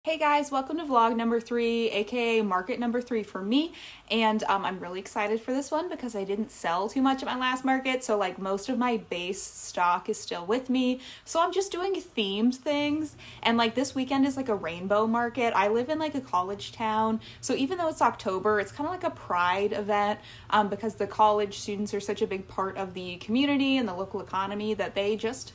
Hey guys, welcome to vlog number 3, aka market number 3 for me, and I'm really excited for this one because I didn't sell too much at my last market, so like most of my base stock is still with me, so I'm just doing themed things, and like this weekend is like a rainbow market. I live in like a college town, so even though it's October, it's kind of like a pride event because the college students are such a big part of the community and the local economy that they just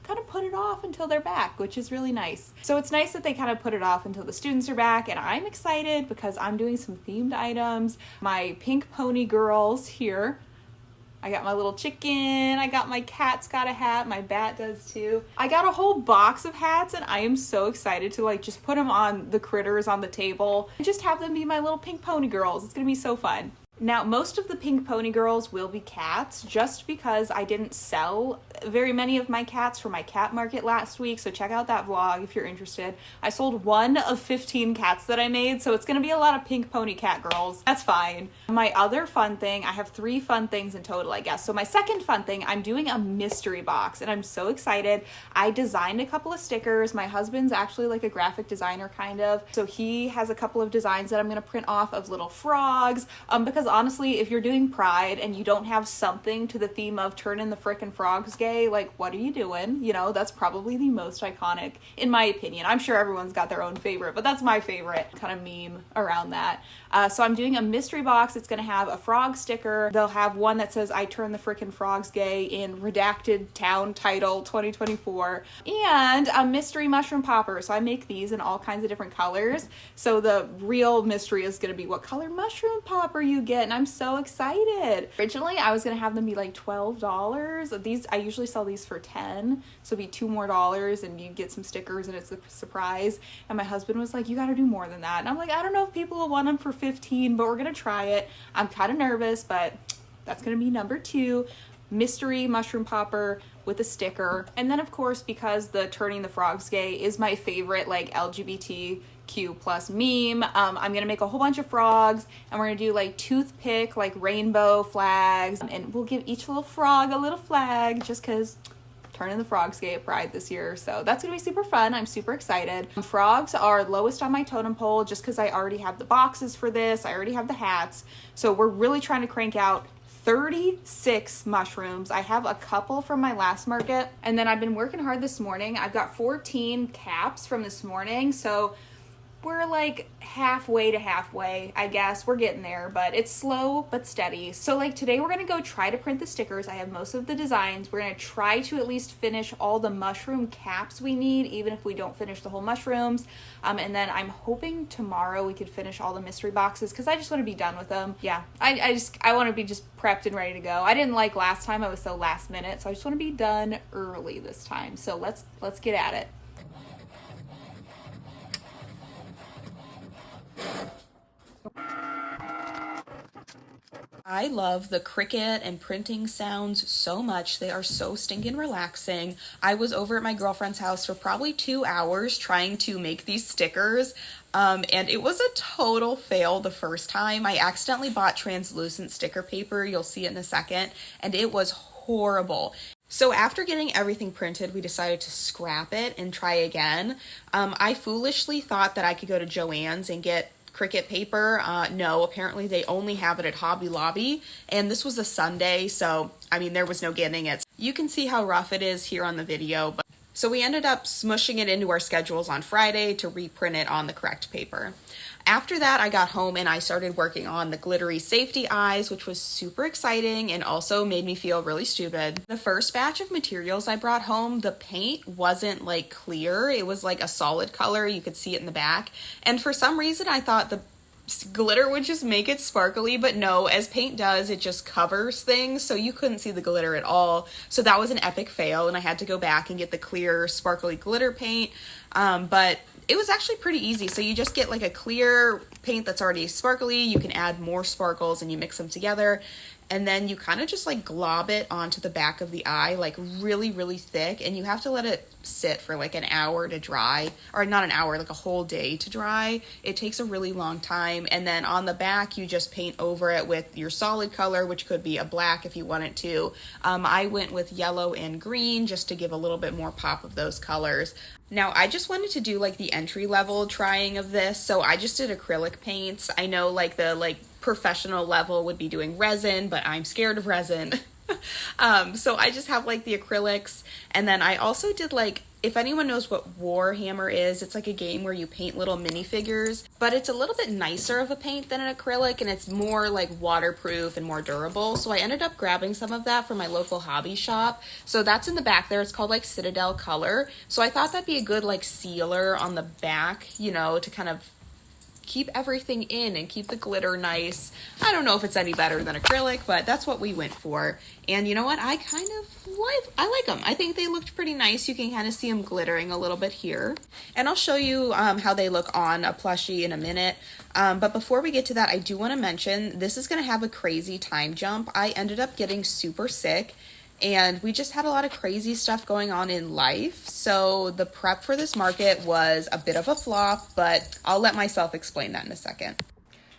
kind of put it off until they're back, which is really nice. So it's nice that they kind of put it off until the students are back, and I'm excited because I'm doing some themed items. My pink pony girls here. I got my little chicken, I got my cat's got a hat, my bat does too. I got a whole box of hats and I am so excited to like just put them on the critters on the table and just have them be my little pink pony girls. It's gonna be so fun. Now, most of the pink pony girls will be cats just because I didn't sell very many of my cats for my cat market last week, so check out that vlog if you're interested. I sold 1 of 15 cats that I made, so it's going to be a lot of pink pony cat girls. That's fine. My other fun thing, I have 3 fun things in total, I guess. So my second fun thing, I'm doing a mystery box, and I'm so excited. I designed a couple of stickers. My husband's actually like a graphic designer kind of, so he has a couple of designs that I'm going to print off of little frogs, because honestly, if you're doing Pride and you don't have something to the theme of turning the frickin' frogs gay, like, what are you doing? You know, that's probably the most iconic, in my opinion. I'm sure everyone's got their own favorite, but that's my favorite kind of meme around that. So I'm doing a mystery box. It's going to have a frog sticker. They'll have one that says, I turn the frickin' frogs gay in redacted town title 2024, and a mystery mushroom popper. So I make these in all kinds of different colors. So the real mystery is going to be what color mushroom popper you get, and I'm so excited. Originally, I was going to have them be like $12. These, I usually sell these for $10, so it'd be $2 more and you get some stickers and it's a surprise. And my husband was like, you got to do more than that. And I'm like, I don't know if people will want them for 15, but we're going to try it. I'm kind of nervous, but that's going to be number 2. Mystery mushroom popper with a sticker. And then of course, because the turning the frogs gay is my favorite like LGBTQ plus meme, I'm gonna make a whole bunch of frogs and we're gonna do like toothpick like rainbow flags, and we'll give each little frog a little flag just because turning the frogs gay at Pride this year. So that's gonna be super fun. I'm super excited. Frogs are lowest on my totem pole just because I already have the boxes for this. I already have the hats. So we're really trying to crank out 36 mushrooms. I have a couple from my last market, and then I've been working hard this morning. I've got 14 caps from this morning, so we're like halfway to halfway, I guess. We're getting there, but it's slow but steady. So like today we're gonna go try to print the stickers. I have most of the designs. We're gonna try to at least finish all the mushroom caps we need, even if we don't finish the whole mushrooms. And then I'm hoping tomorrow we could finish all the mystery boxes because I just want to be done with them. Yeah, I want to be just prepped and ready to go. I didn't like last time. I was so last minute, so I just want to be done early this time. So let's get at it. I love the Cricut and printing sounds so much. They are so stinking relaxing. I was over at my girlfriend's house for probably 2 hours trying to make these stickers, and it was a total fail the first time. I accidentally bought translucent sticker paper. You'll see it in a second, and it was horrible. So after getting everything printed, we decided to scrap it and try again. I foolishly thought that I could go to Joann's and get Cricut paper. No, apparently they only have it at Hobby Lobby, and this was a Sunday, so I mean there was no getting it. You can see how rough it is here on the video, but so we ended up smushing it into our schedules on Friday to reprint it on the correct paper. After that, I got home and I started working on the glittery safety eyes, which was super exciting and also made me feel really stupid. The first batch of materials I brought home, the paint wasn't like clear. It was like a solid color. You could see it in the back. And for some reason, I thought the glitter would just make it sparkly, but no, as paint does, it just covers things, so you couldn't see the glitter at all. So that was an epic fail, and I had to go back and get the clear sparkly glitter paint, but it was actually pretty easy. So you just get like a clear paint that's already sparkly, you can add more sparkles and you mix them together, and then you kind of just like glob it onto the back of the eye, like really, really thick, and you have to let it sit for like an hour to dry, or not an hour, like a whole day to dry. It takes a really long time. And then on the back, you just paint over it with your solid color, which could be a black if you wanted to. I went with yellow and green just to give a little bit more pop of those colors. Now, I just wanted to do like the entry level trying of this, so I just did acrylic paints. I know like the professional level would be doing resin, but I'm scared of resin. So I just have like the acrylics, and then I also did like, if anyone knows what Warhammer is, it's like a game where you paint little minifigures, but it's a little bit nicer of a paint than an acrylic, and it's more like waterproof and more durable. So I ended up grabbing some of that from my local hobby shop. So that's in the back there. It's called like Citadel Color. So I thought that'd be a good like sealer on the back, you know, to kind of keep everything in and keep the glitter nice. I don't know if it's any better than acrylic, but that's what we went for. And you know what? I like them. I think they looked pretty nice. You can kind of see them glittering a little bit here. And I'll show you how they look on a plushie in a minute. But before we get to that, I do want to mention this is going to have a crazy time jump. I ended up getting super sick, and we just had a lot of crazy stuff going on in life. So the prep for this market was a bit of a flop, but I'll let myself explain that in a second.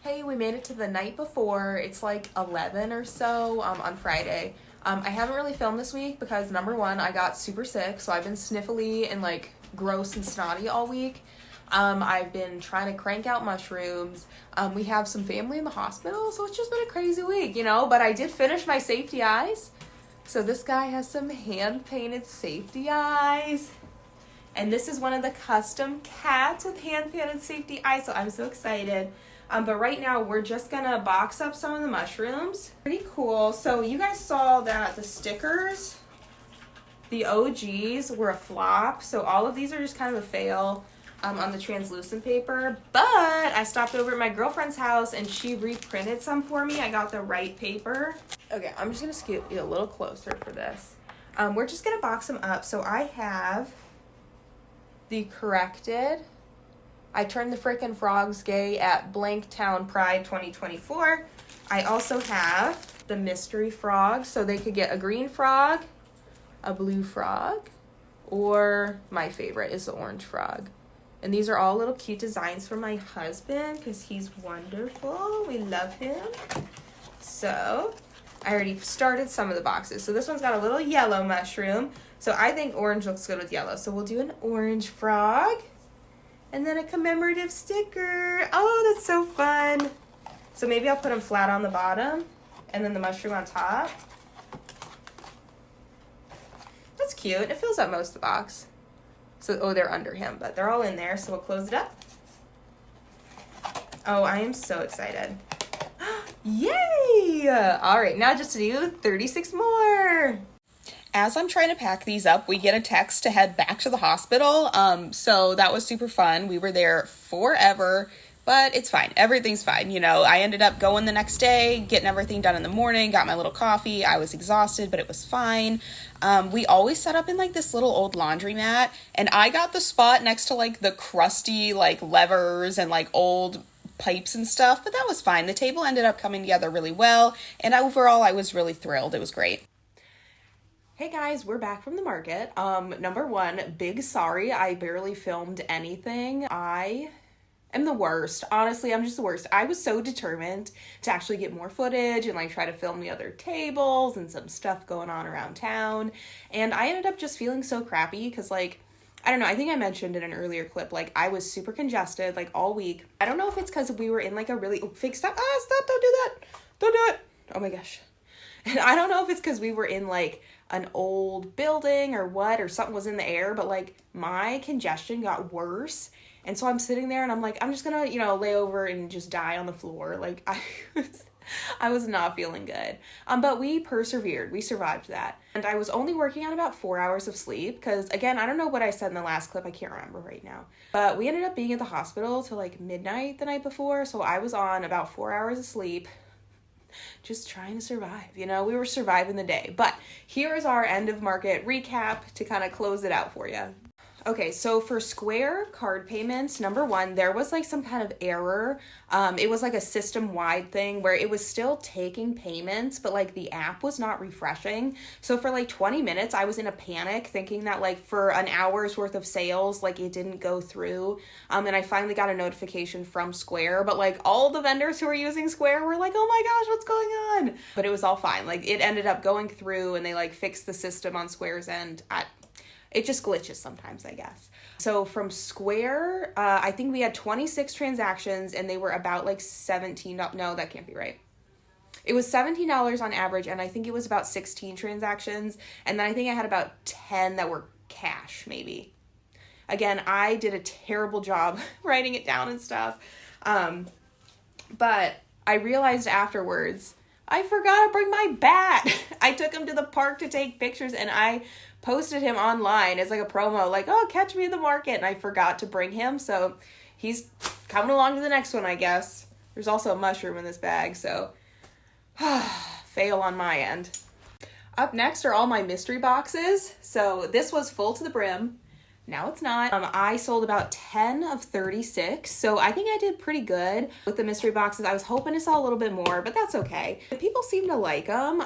Hey, we made it to the night before. It's like 11 or so on Friday. I haven't really filmed this week because number one, I got super sick, so I've been sniffly and like gross and snotty all week. I've been trying to crank out mushrooms. We have some family in the hospital, so it's just been a crazy week, you know, but I did finish my safety eyes. So this guy has some hand-painted safety eyes. And this is one of the custom cats with hand-painted safety eyes, so I'm so excited. But right now, we're just going to box up some of the mushrooms. Pretty cool. So you guys saw that the stickers, the OGs, were a flop. So all of these are just kind of a fail on the translucent paper. But I stopped over at my girlfriend's house, and she reprinted some for me. I got the right paper. Okay, I'm just going to scoot you a little closer for this. We're just going to box them up. So I have the corrected I Turned the Frickin' Frogs Gay at Blank Town Pride 2024. I also have the mystery frog, so they could get a green frog, a blue frog, or my favorite is the orange frog. And these are all little cute designs for my husband because he's wonderful. We love him. So I already started some of the boxes. So this one's got a little yellow mushroom. So I think orange looks good with yellow. So we'll do an orange frog. And then a commemorative sticker. Oh, that's so fun. So maybe I'll put them flat on the bottom and then the mushroom on top. That's cute. It fills up most of the box. So, oh, they're under him, but they're all in there. So we'll close it up. Oh, I am so excited. Yay! All right, now just to do 36 more. As I'm trying to pack these up, we get a text to head back to the hospital. So that was super fun. We were there forever, but it's fine. Everything's fine. You know, I ended up going the next day, getting everything done in the morning, got my little coffee. I was exhausted, but it was fine. We always set up in like this little old laundromat, and I got the spot next to like the crusty like levers and like old pipes and stuff, but that was fine. The table ended up coming together really well, and overall I was really thrilled. It was great. Hey guys, we're back from the market. Number one, big sorry, I barely filmed anything. I am the worst. Honestly, I'm just the worst. I was so determined to actually get more footage and like try to film the other tables and some stuff going on around town. And I ended up just feeling so crappy because like, I don't know, I think I mentioned in an earlier clip, like I was super congested like all week. I don't know if it's because we were in like a really, fake stop, stop, don't do that. Don't do it. Oh my gosh. And I don't know if it's because we were in like an old building or what, or something was in the air, but like my congestion got worse. And so I'm sitting there and I'm like, I'm just gonna, you know, lay over and just die on the floor. Like I was not feeling good. But we persevered. We survived that. And I was only working on about 4 hours of sleep because, again, I don't know what I said in the last clip. I can't remember right now. But we ended up being at the hospital till like midnight the night before. So I was on about 4 hours of sleep. Just trying to survive, you know, we were surviving the day. But here is our end of market recap to kind of close it out for you. Okay, so for Square card payments, number one, there was like some kind of error. It was like a system-wide thing where it was still taking payments, but like the app was not refreshing. So for like 20 minutes, I was in a panic thinking that like for an hour's worth of sales, like it didn't go through. And I finally got a notification from Square, but like all the vendors who were using Square were like, oh my gosh, what's going on? But it was all fine. Like it ended up going through and they like fixed the system on Square's end. It just glitches sometimes, I guess. So from Square, I think we had 26 transactions and they were about like $17. No, that can't be right. It was $17 on average, and I think it was about 16 transactions. And then I think I had about 10 that were cash, maybe. Again, I did a terrible job writing it down and stuff. But I realized afterwards, I forgot to bring my bat. I took him to the park to take pictures, and I posted him online as like a promo, like, oh, catch me in the market. And I forgot to bring him. So he's coming along to the next one, I guess. There's also a mushroom in this bag. So fail on my end. Up next are all my mystery boxes. So this was full to the brim. Now it's not. I sold about 10 of 36, so I think I did pretty good with the mystery boxes. I was hoping to sell a little bit more, but that's okay. People seem to like them.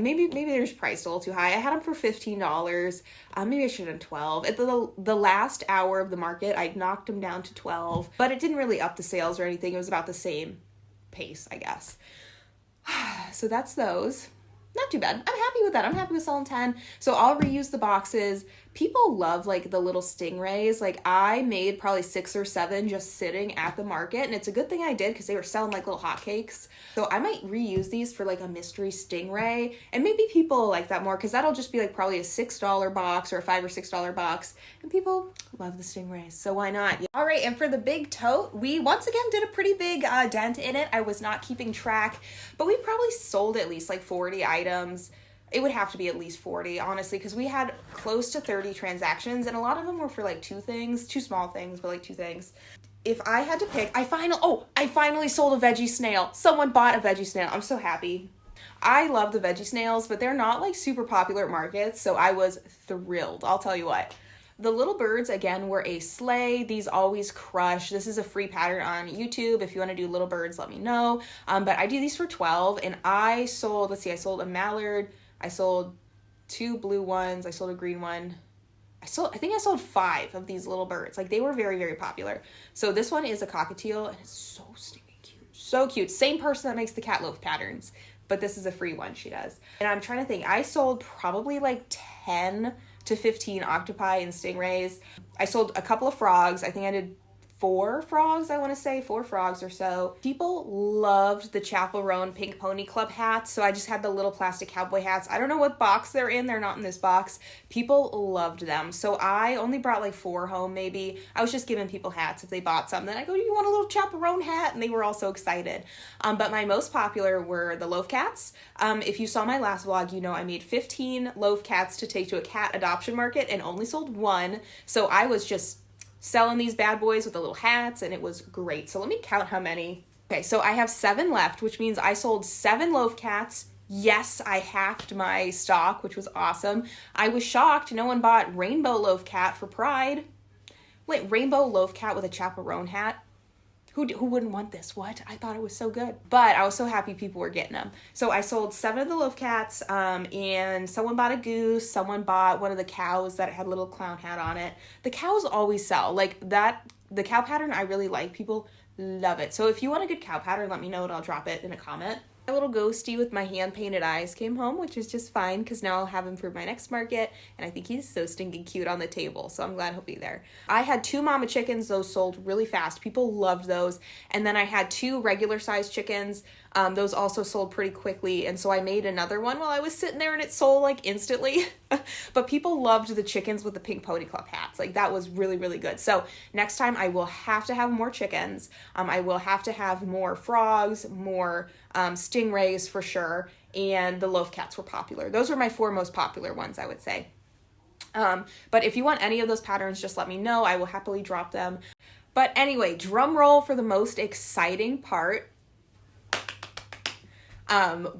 Maybe they're just priced a little too high. I had them for $15. Maybe I should have done 12. At the last hour of the market, I knocked them down to 12, but it didn't really up the sales or anything. It was about the same pace, I guess. So that's those. Not too bad. I'm happy with that. I'm happy with selling 10. So I'll reuse the boxes. People love like the little stingrays. Like I made probably 6 or 7 just sitting at the market. And it's a good thing I did because they were selling like little hotcakes. So I might reuse these for like a mystery stingray. And maybe people like that more because that'll just be like probably a $6 box or a $5 or $6 box. And people love the stingrays. So why not? All right. And for the big tote, we once again did a pretty big dent in it. I was not keeping track, but we probably sold at least like 40 items. It would have to be at least 40, honestly, because we had close to 30 transactions, and a lot of them were for like 2 things, 2 small things, but like 2 things. If I had to pick, I finally sold a veggie snail. Someone bought a veggie snail. I'm so happy. I love the veggie snails, but they're not like super popular at markets, so I was thrilled. I'll tell you what. The little birds, again, were a sleigh. These always crush. This is a free pattern on YouTube. If you want to do little birds, let me know. But I do these for 12, and I sold, I sold a mallard. I sold 2 blue ones. I sold a green one. I think I sold 5 of these little birds. Like, they were very, very popular. So this one is a cockatiel, and it's so stinking cute. So cute. Same person that makes the cat loaf patterns, but this is a free one she does. And I'm trying to think. I sold probably like 10 to 15 octopi and stingrays. I sold a couple of frogs. I think I did 4 frogs, I want to say, 4 frogs or so. People loved the Chaperone Pink Pony Club hats, so I just had the little plastic cowboy hats. I don't know what box they're in. They're not in this box. People loved them, so I only brought like 4 home, maybe. I was just giving people hats if they bought some. Then I go, you want a little Chaperone hat? And they were all so excited. But my most popular were the loaf cats. If you saw my last vlog, you know I made 15 loaf cats to take to a cat adoption market and only sold 1. So I was just selling these bad boys with the little hats, and it was great. So let me count how many. Okay, so I have 7 left, which means I sold 7 loaf cats. Yes, I halved my stock, which was awesome. I was shocked no one bought rainbow loaf cat for Pride. Wait, rainbow loaf cat with a chaperone hat? Who wouldn't want this? What? I thought it was so good. But I was so happy people were getting them. So I sold 7 of the loaf cats, and someone bought a goose. Someone bought one of the cows that had a little clown hat on it. The cows always sell. Like that, the cow pattern I really like. People love it. So if you want a good cow pattern, let me know and I'll drop it in a comment. My little ghosty with my hand-painted eyes came home, which is just fine because now I'll have him for my next market, and I think he's so stinking cute on the table, so I'm glad he'll be there. I had 2 mama chickens. Those sold really fast. People loved those. And then I had 2 regular-sized chickens. Those also sold pretty quickly, and so I made another one while I was sitting there, and it sold, like, instantly. But people loved the chickens with the Pink Pony Club hats. Like, that was really, really good. So next time I will have to have more chickens. I will have to have more frogs, more stingrays for sure, and the loaf cats were popular. Those were my 4 most popular ones, I would say. But if you want any of those patterns, just let me know. I will happily drop them. But anyway, drum roll for the most exciting part.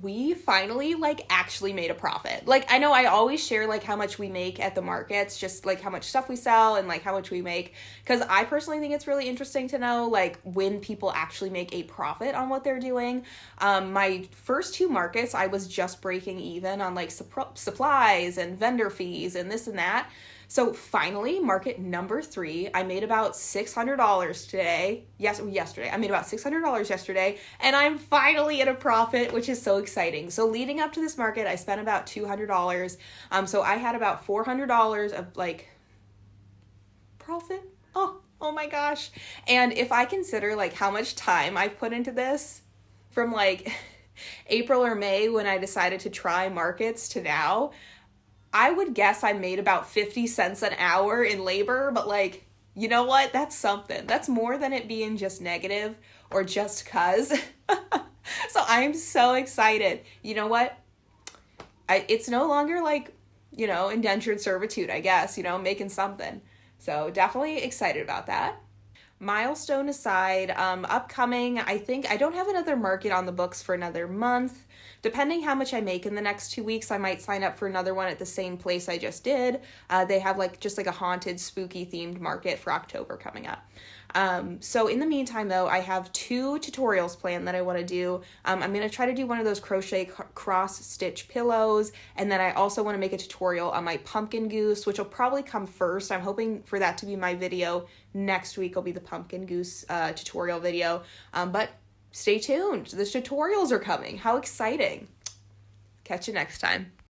We finally like actually made a profit. Like, I know I always share like how much we make at the markets, just like how much stuff we sell and like how much we make, because I personally think it's really interesting to know like when people actually make a profit on what they're doing. My first two markets, I was just breaking even on like supplies and vendor fees and this and that. So finally, market number 3, I made about $600 today. Yesterday. I made about $600 yesterday, and I'm finally at a profit, which is so exciting. So leading up to this market, I spent about $200. So I had about $400 of like profit. Oh my gosh. And if I consider like how much time I've put into this from like April or May when I decided to try markets to now, I would guess I made about 50 cents an hour in labor, but like, you know what? That's something. That's more than it being just negative or just cuz. So I'm so excited. You know what? It's no longer like, you know, indentured servitude, I guess, you know, making something. So definitely excited about that. Milestone aside, upcoming, I think I don't have another market on the books for another month. Depending how much I make in the next 2 weeks, I might sign up for another one at the same place I just did. They have like just like a haunted, spooky themed market for October coming up. So in the meantime, though, I have 2 tutorials planned that I want to do. I'm going to try to do one of those crochet cross stitch pillows. And then I also want to make a tutorial on my pumpkin goose, which will probably come first. I'm hoping for that to be my video. Next week will be the pumpkin goose tutorial video. But stay tuned. The tutorials are coming. How exciting. Catch you next time.